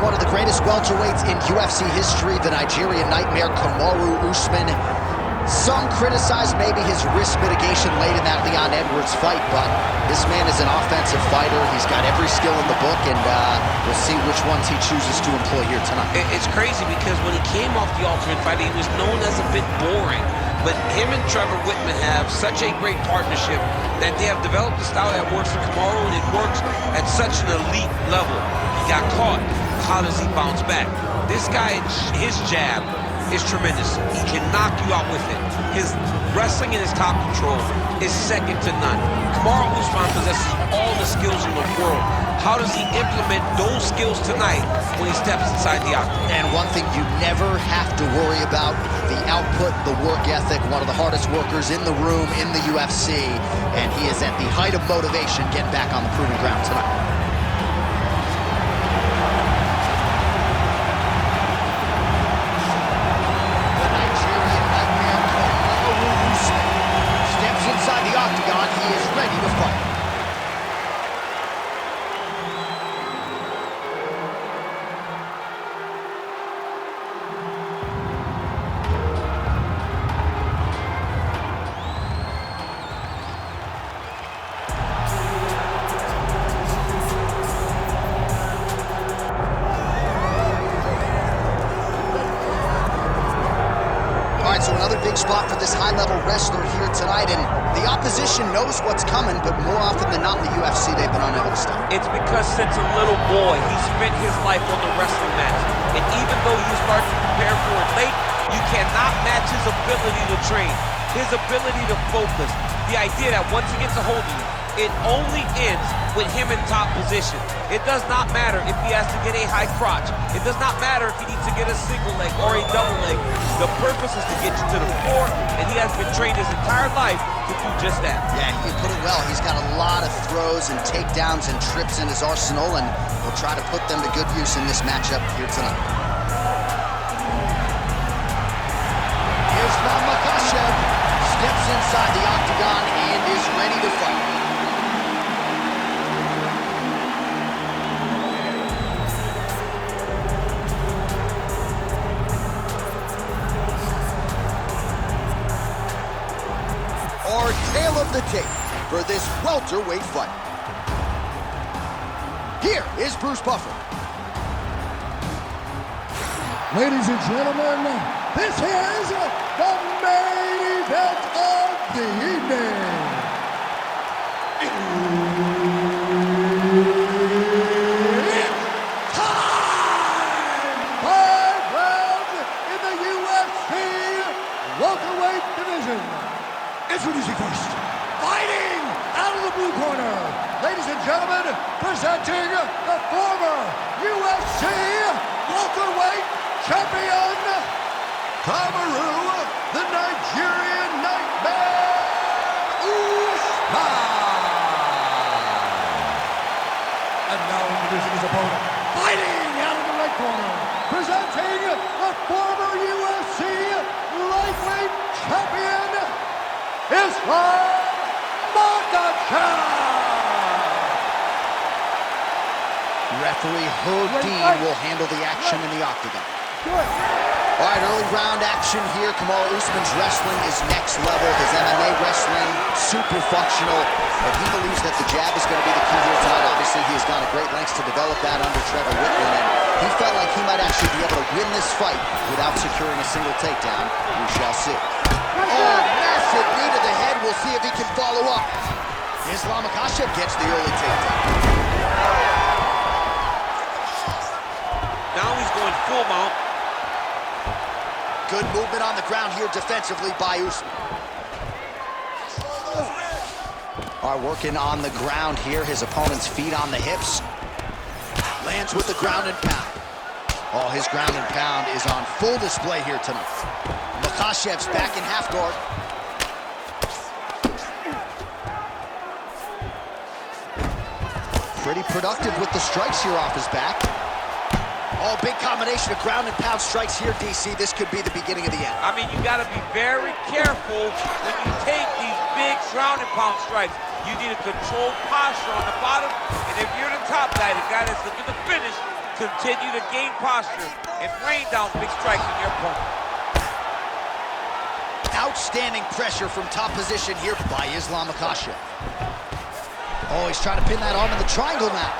one of the greatest welterweights in UFC history, the Nigerian Nightmare, Kamaru Usman. Some criticize maybe his risk mitigation late in that Leon Edwards fight, but this man is an offensive fighter. He's got every skill in the book, and we'll see which ones he chooses to employ here tonight. It's crazy because when he came off the Ultimate Fighter, he was known as a bit boring. But him and Trevor Whitman have such a great partnership that they have developed a style that works for Kamaru, and it works at such an elite level. He got caught. How does he bounce back? This guy, his jab is tremendous. He can knock you out with it. His wrestling and his top control is second to none. Kamaru Usman possesses all the skills in the world. How does he implement those skills tonight when he steps inside the octagon? And one thing you never have to worry about, the output, the work ethic, one of the hardest workers in the room in the UFC, and he is at the height of motivation getting back on the proving ground tonight. So another big spot for this high-level wrestler here tonight, and the opposition knows what's coming, but more often than not in the UFC, they've been unable to stop. It's because since a little boy, he spent his life on the wrestling mat. And even though you start to prepare for it late, you cannot match his ability to train, his ability to focus. The idea that once he gets a hold of you, it only ends with him in top position. It does not matter if he has to get a high crotch. It does not matter if he needs to get a single leg or a double leg. The purpose is to get you to the floor, and he has been trained his entire life to do just that. Yeah, you put it well. He's got a lot of throws and takedowns and trips in his arsenal, and he'll try to put them to good use in this matchup here tonight. Here's Makhachev, steps inside the octagon and is ready to fight. Our tale of the tape for this welterweight fight. Here is Bruce Buffer. Ladies and gentlemen, this is the main event of the evening. It's time! 5 rounds in the UFC welterweight division. Introducing first, fighting out of the blue corner, ladies and gentlemen, presenting the former UFC welterweight champion, Kamaru, the Nigerian Nightmare, Usman. And now introducing his opponent, fighting out of the red corner, presenting the former UFC lightweight champion, Islam Makhachev. Referee Hodin will handle the action in the octagon. All right, early round action here. Kamaru Usman's wrestling is next level. His MMA wrestling, super functional. But he believes that the jab is going to be the key here tonight. Obviously, he has gone to great lengths to develop that under Trevor Whitman, and he felt like he might actually be able to win this fight without securing a single takedown. We shall see. Oh, massive knee to the head. We'll see if he can follow up. Islam Makhachev gets the early takedown. Now he's going full mount. Good movement on the ground here defensively by Usman. All right, working on the ground here. His opponent's feet on the hips. Lands with the ground and pound. Oh, his ground and pound is on full display here tonight. Makhachev's back in half guard. Pretty productive with the strikes here off his back. Oh, big combination of ground and pound strikes here, DC. This could be the beginning of the end. I mean, you got to be very careful when you take these big ground and pound strikes. You need a controlled posture on the bottom, and if you're the top guy, the guy that's looking to finish, to continue to gain posture and rain down big strikes on your opponent. Outstanding pressure from top position here by Islam Makhachev. Oh, he's trying to pin that arm in the triangle now.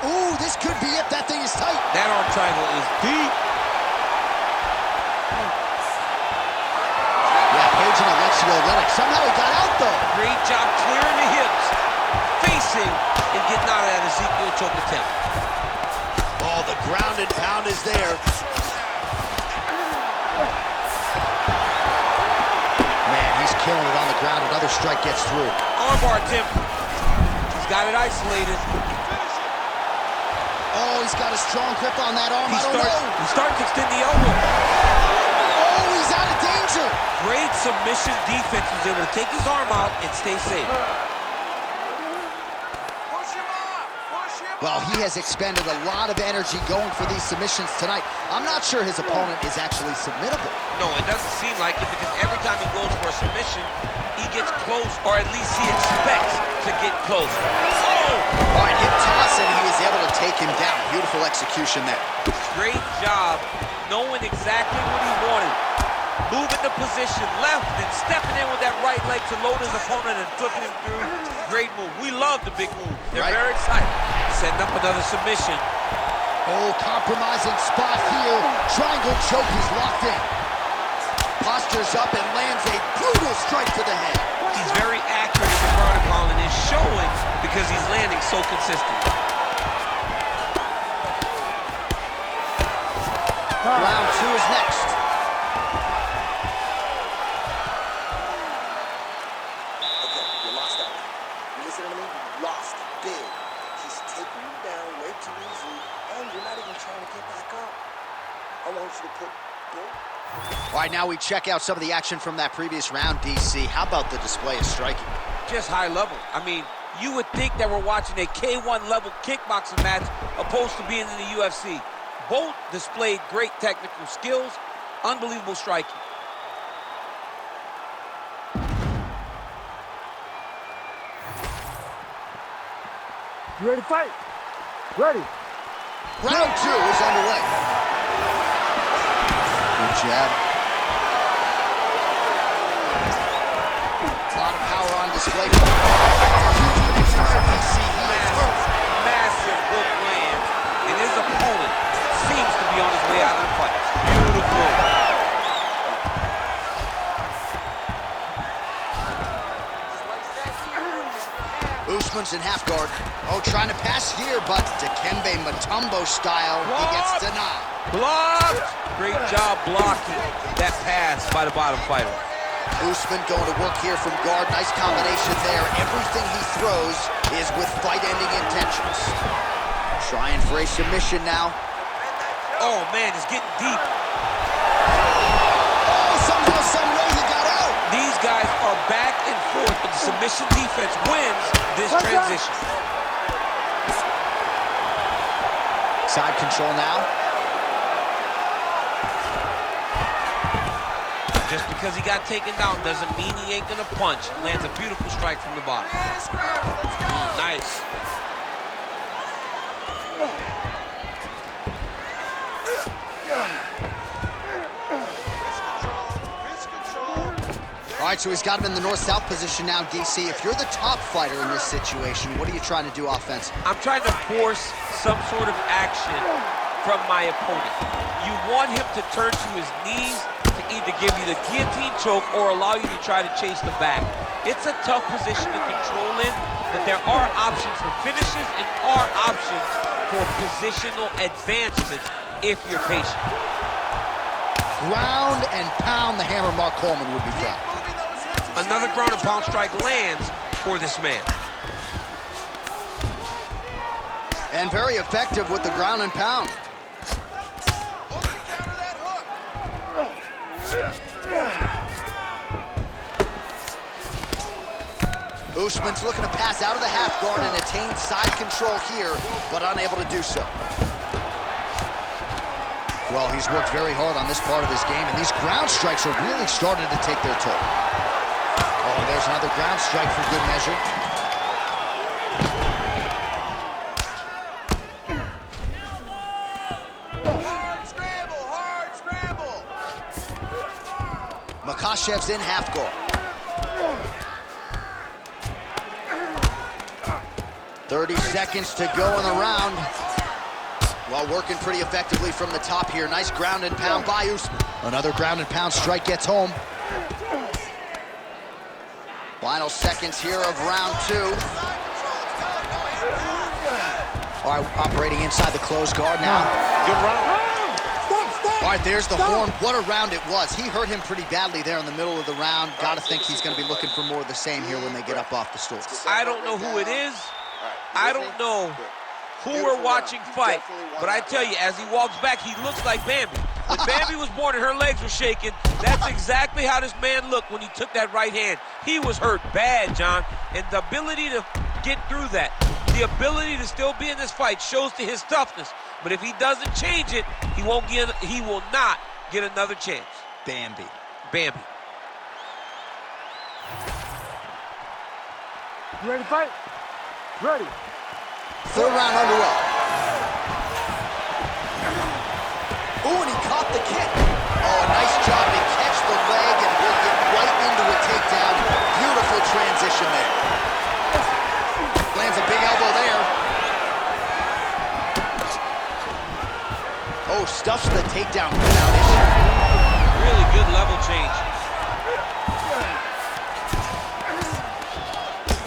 Ooh, this could be it. That thing is tight. That arm triangle is deep. Yeah, Page and Alexio. Somehow he got out, though. Great job clearing the hips, facing, and getting out of that Ezekiel choke attempt. Oh, the ground and pound is there. Man, he's killing it on the ground. Another strike gets through. Armbar attempt. He's got it isolated. Oh, he's got a strong grip on that arm. He's starting to extend the elbow. Oh, he's out of danger. Great submission defense. He was able to take his arm out and stay safe. Well, he has expended a lot of energy going for these submissions tonight. I'm not sure his opponent is actually submittable. No, it doesn't seem like it, because every time he goes for a submission, he gets close, or at least he expects to get close. Oh! All right, hip toss, and he is able to take him down. Beautiful execution there. Great job knowing exactly what he wanted. Moving the position left and stepping in with that right leg to load his opponent and flipping him through. Great move. We love the big move. They're very excited. Setting up another submission. Oh, compromising spot here. Triangle choke is locked in. Postures up and lands a brutal strike to the head. He's very accurate in the ground and pound, and is showing because he's landing so consistently. Round 2 is next. Okay, you lost that one. You listening to me? You lost big. He's taking you down way too easy, and you're not even trying to get back up. I want you to put bull. All right, now we check out some of the action from that previous round, DC. How about the display of striking? Just high level. I mean, you would think that we're watching a K1 level kickboxing match opposed to being in the UFC. Both displayed great technical skills, unbelievable striking. You ready to fight? Ready. Round 2 is underway. Good jab. A lot of power on display. Massive hook land, and his opponent seems to be on his way out of the fight. Beautiful. Usman's in half guard. Oh, trying to pass here, but Dikembe Mutombo style, he gets denied. Blocked! Great job blocking that pass by the bottom fighter. Usman going to work here from guard. Nice combination there. Everything he throws is with fight-ending intentions. Trying for a submission now. Oh, man, it's getting deep. Oh, somehow, some way he got out. These guys are back and forth, but the submission defense wins this transition. Side control now. Just because he got taken down doesn't mean he ain't gonna punch. Lands a beautiful strike from the bottom. Nice. All right, so he's got him in the north-south position now, DC. If you're the top fighter in this situation, what are you trying to do offensively? I'm trying to force some sort of action from my opponent. You want him to turn to his knees to either give you the guillotine choke or allow you to try to chase the back. It's a tough position to control in, but there are options for finishes and are options for positional advancements if you're patient. Ground and pound, the hammer Mark Coleman would be proud. Another ground and pound strike lands for this man. And very effective with the ground and pound. Usman's looking to pass out of the half guard and attain side control here, but unable to do so. Well, he's worked very hard on this part of his game, and these ground strikes are really starting to take their toll. Oh, there's another ground strike for good measure. Makhachev's in half guard. 30 seconds to go in the round. Well, working pretty effectively from the top here. Nice ground and pound by Usman. Another ground and pound strike gets home. Final seconds here of round 2. All right, operating inside the closed guard now. Good round. All right, there's the horn. What a round it was. He hurt him pretty badly there in the middle of the round. Got to think he's going to be looking for more of the same here when they get up off the stools. I don't know who it is. I don't know who we're watching fight, but I tell you, as he walks back, he looks like Bambi. When Bambi was born and her legs were shaking, that's exactly how this man looked when he took that right hand. He was hurt bad, John, and the ability to get through that, the ability to still be in this fight shows to his toughness. But if he doesn't change it, he will not get another chance. Bambi. Bambi. You ready to fight? Ready. Third round underway. Ooh, and he caught the kick. Oh, a nice job to catch the leg and work it right into a takedown. Beautiful transition there. Lands a big elbow there. Oh, stuffs the takedown without issue. Really good level change.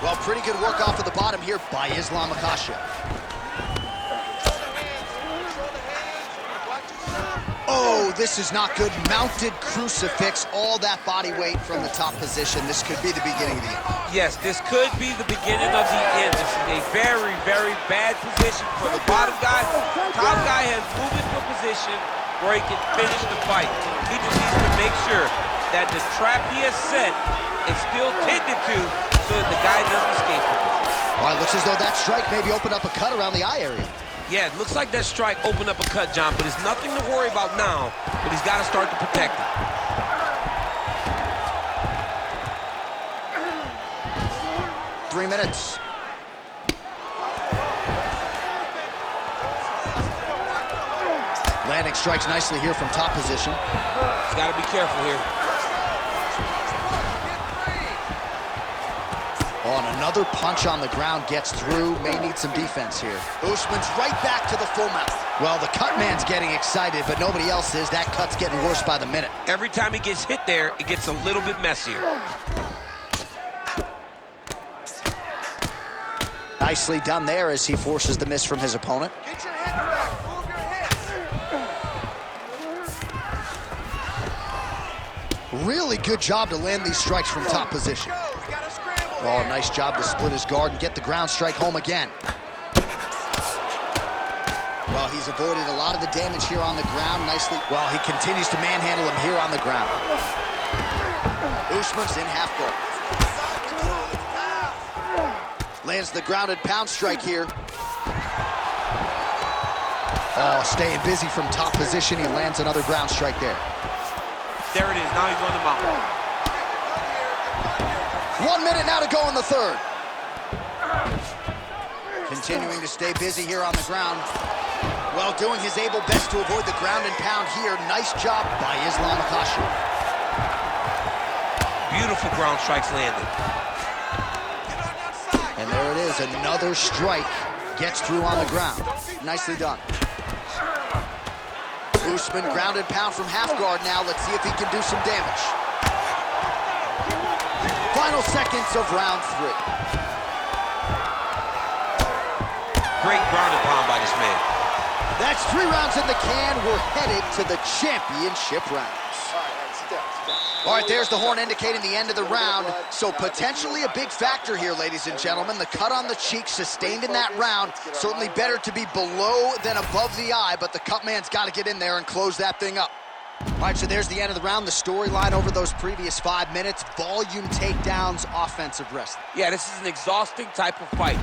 Well, pretty good work off of the bottom here by Islam Makhachev. Oh, this is not good. Mounted crucifix, all that body weight from the top position. This could be the beginning of the end. Yes, this could be the beginning of the end. This is a very, very bad position for the bottom guy. Top guy has moved into a position where he can finish the fight. He just needs to make sure that the trap he has set is still tended to so that the guy doesn't escape it. All right, looks as though that strike maybe opened up a cut around the eye area. Yeah, it looks like that strike opened up a cut, John, but it's nothing to worry about now, but he's got to start to protect it. Three minutes. Landing strikes nicely here from top position. He's got to be careful here. Oh, and another punch on the ground gets through. May need some defense here. Usman's right back to the full mount. Well, the cut man's getting excited, but nobody else is. That cut's getting worse by the minute. Every time he gets hit there, it gets a little bit messier. Nicely done there as he forces the miss from his opponent. Get your head back. Move your head. Really good job to land these strikes from top position. Oh, nice job to split his guard and get the ground strike home again. Well, he's avoided a lot of the damage here on the ground nicely. Well, he continues to manhandle him here on the ground. Usman's in half guard. Lands the grounded pound strike here. Oh, staying busy from top position. He lands another ground strike there. There it is. Now he's on the mountain. 1 minute now to go in the third. Continuing to stay busy here on the ground. Well, doing his able best to avoid the ground and pound here. Nice job by Islam Makhachev. Beautiful ground strikes landed. And there it is, another strike gets through on the ground. Nicely done. Usman grounded pound from half guard now. Let's see if he can do some damage. Final seconds of round 3. Great ground and pound by this man. That's 3 rounds in the can. We're headed to the championship rounds. All right, there's the horn indicating the end of the round. So potentially a big factor here, ladies and gentlemen. The cut on the cheek sustained in that round. Certainly better to be below than above the eye, but the cut man's got to get in there and close that thing up. All right, so there's the end of the round. The storyline over those previous 5 minutes. Volume takedowns, offensive wrestling. Yeah, this is an exhausting type of fight.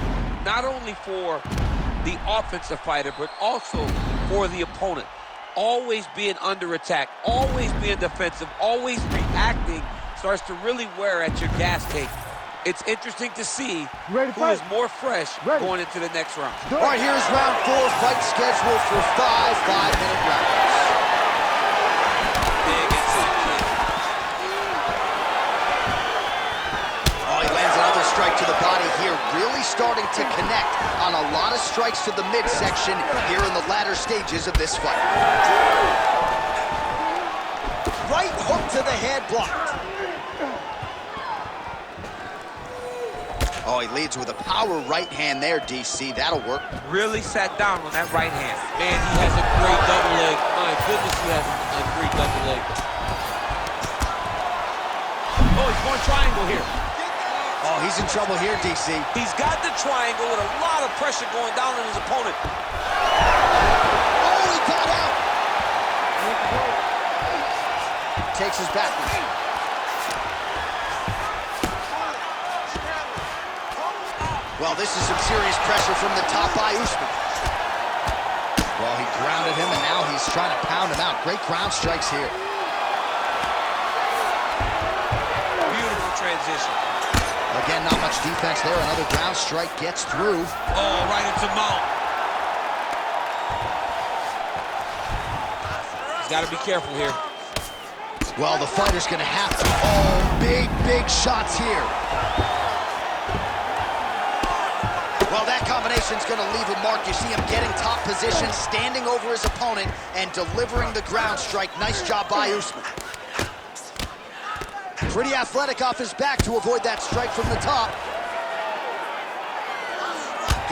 Not only for the offensive fighter, but also for the opponent. Always being under attack, always being defensive, always reacting starts to really wear at your gas tank. It's interesting to see who is more fresh going into the next round. All right, here's round 4. Fight scheduled for 5 5-minute rounds. Big inside kick. here, really starting to connect on a lot of strikes to the midsection here in the latter stages of this fight. Right hook to the head, blocked. Oh, he leads with a power right hand there, DC. That'll work. Really sat down on that right hand. Man, he has a great double leg. My goodness, he has a great double leg. Oh, he's going triangle here. Oh, he's in trouble here, DC. He's got the triangle with a lot of pressure going down on his opponent. Oh, he got out. Takes his back. Well, this is some serious pressure from the top by Usman. Well, he grounded him, and now he's trying to pound him out. Great ground strikes here. Beautiful transition. Again, not much defense there. Another ground strike gets through. Oh, right into mount. He's got to be careful here. Well, the fighter's going to have to. Oh, big shots here. Well, that combination's going to leave a mark. You see him getting top position, standing over his opponent, and delivering the ground strike. Nice job by Usman. Pretty athletic off his back to avoid that strike from the top.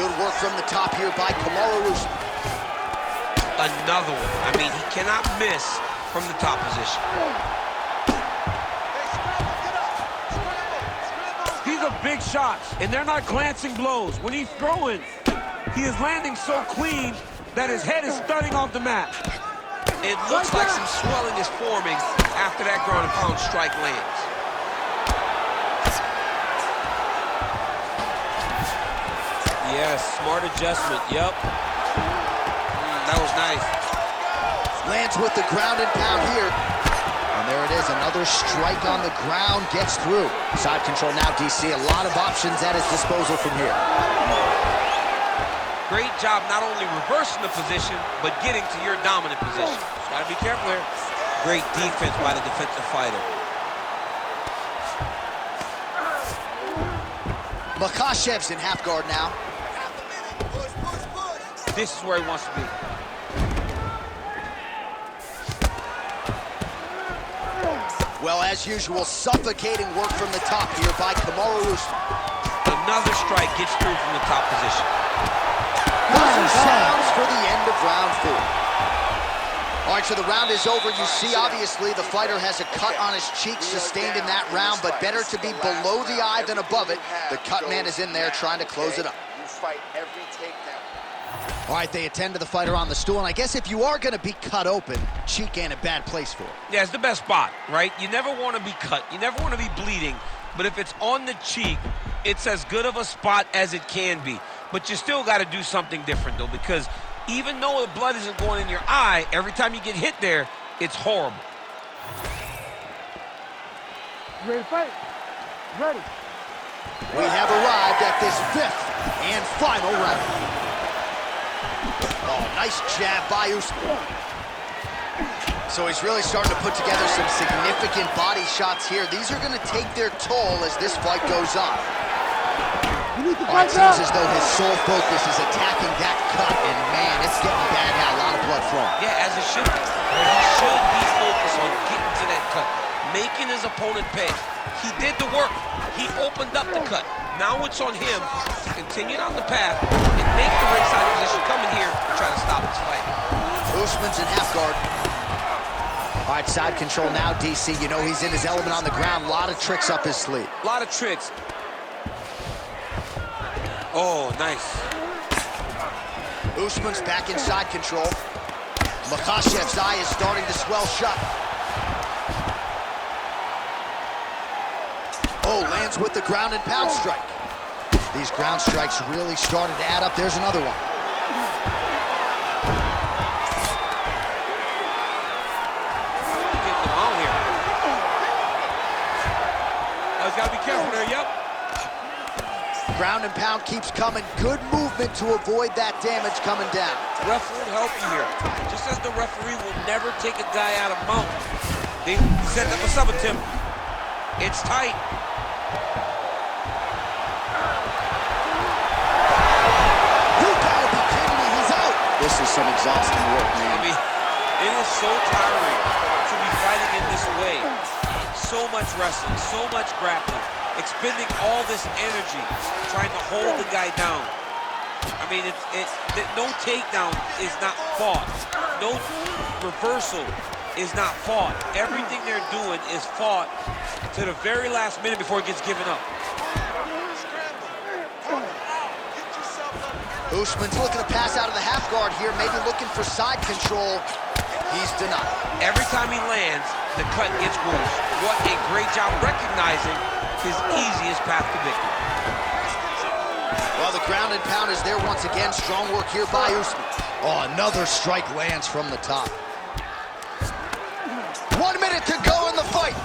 Good work from the top here by Kamaru Usman. Another one. I mean, he cannot miss from the top position. These are big shots, and they're not glancing blows. When he's throwing, he is landing so clean that his head is starting off the mat. It looks like some swelling is forming after that ground and pound strike lands. Yes, smart adjustment, yep. That was nice. Lands with the ground and pound here. And there it is, another strike on the ground, gets through. Side control now, DC, a lot of options at his disposal from here. Great job not only reversing the position, but getting to your dominant position. Just gotta be careful here. Great defense by the defensive fighter. Makhachev's in half guard now. This is where he wants to be. Well, as usual, suffocating work from the top here by Kamaru Usman. Another strike gets through from the top position. Buzzer sounds for the end of round 4. All right, so the round is over. You see, obviously, the fighter has a cut on his cheek sustained in that round, but better to be below the eye than above it. The cut man is in there trying to close it up. You fight every takedown. All right, they attend to the fighter on the stool, and I guess if you are going to be cut open, cheek ain't a bad place for it. Yeah, it's the best spot, right? You never want to be cut. You never want to be bleeding. But if it's on the cheek, it's as good of a spot as it can be. But you still got to do something different, though, because even though the blood isn't going in your eye, every time you get hit there, it's horrible. You ready to fight? Ready. We have arrived at this 5th and final round. Oh, nice jab by Usman. So he's really starting to put together some significant body shots here. These are going to take their toll as this fight goes on. Oh, it seems as though his sole focus is attacking that cut, and man, it's getting bad now. A lot of blood flowing. Yeah, as it should be. He should be focused on getting to that cut, making his opponent pay. He did the work. He opened up the cut. Now it's on him to continue down the path and make the ringside position, come in here and try to stop this fight. Usman's in half guard. All right, side control now, DC. You know he's in his element on the ground. A lot of tricks up his sleeve. A lot of tricks. Oh, nice. Usman's back in side control. Makhachev's eye is starting to swell shut. Oh, lands with the ground and pound strike. These ground strikes really started to add up. There's another one. Getting them out here. Oh, he's got to be careful there, yep. Ground and pound keeps coming. Good movement to avoid that damage coming down. Ref will help you here. Just as the referee will never take a guy out of mount. He set up a sub attempt. It's tight. This is some exhausting work, man. I mean, it is so tiring to be fighting in this way. So much wrestling, so much grappling, expending all this energy trying to hold the guy down. I mean, no takedown is not fought. No reversal is not fought. Everything they're doing is fought to the very last minute before it gets given up. Usman's looking to pass out of the half guard here, maybe looking for side control. He's denied. Every time he lands, the cut gets worse. What a great job recognizing his easiest path to victory. Well, the ground and pound is there once again. Strong work here by Usman. Oh, another strike lands from the top. 1 minute to go in the fight.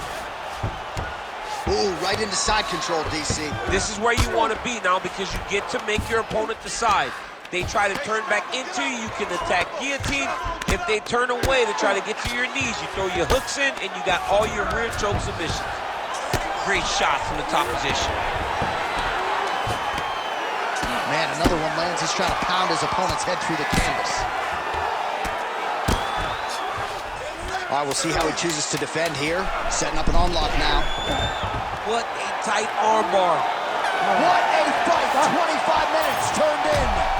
Ooh, right into side control, DC. This is where you want to be now because you get to make your opponent decide. They try to turn back into you, you can attack guillotine. If they turn away to try to get to your knees, you throw your hooks in and you got all your rear choke submissions. Great shot from the top position. Man, another one lands. He's trying to pound his opponent's head through the canvas. All right, we'll see how he chooses to defend here. Setting up an arm lock now. What a tight armbar. What a fight! 25 minutes turned in.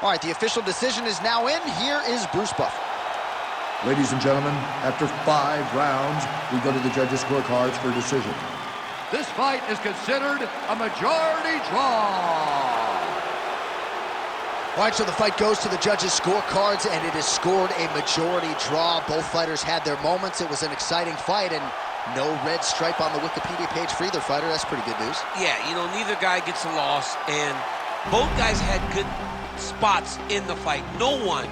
All right, the official decision is now in. Here is Bruce Buffer. Ladies and gentlemen, after 5 rounds, we go to the judges' scorecards for a decision. This fight is considered a majority draw. All right, so the fight goes to the judges' scorecards, and it is scored a majority draw. Both fighters had their moments. It was an exciting fight, and no red stripe on the Wikipedia page for either fighter. That's pretty good news. Yeah, you know, neither guy gets a loss, and both guys had good spots in the fight. No one